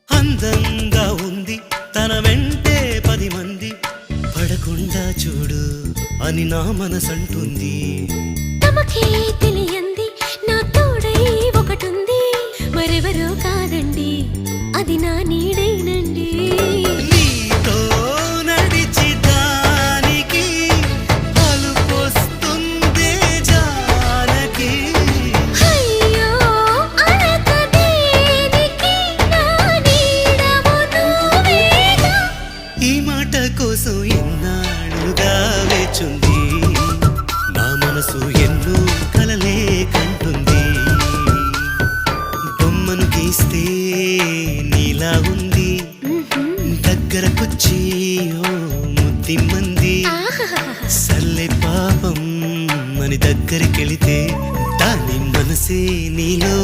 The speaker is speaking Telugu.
అందంగా ఉంది తన వెంటే 10 మంది పడకుండా చూడు అని నా మనసంటుంది. తమకే తెలియంది నా తోడై ఒకటుంది, మరెవరో కాదండి అది నా నీడైనండి. నీతో నడిచి దానికి అలుపొస్తుందే జానకి. అయ్యో అనక దేనికి నా నీడవు నువ్వేగా. ఈ మాట కోసం ఎన్నాళ్ళుగా వేచుంది నా మనసు, ఎన్నో కలలే కంటుంది. బొమ్మను గీస్తే నీలా ఉంది, దగ్గరకొచ్చి ఓ ముద్దిమ్మంది. సల్లే పాపం అని దగ్గరికెళితే దాని మనసే నీలో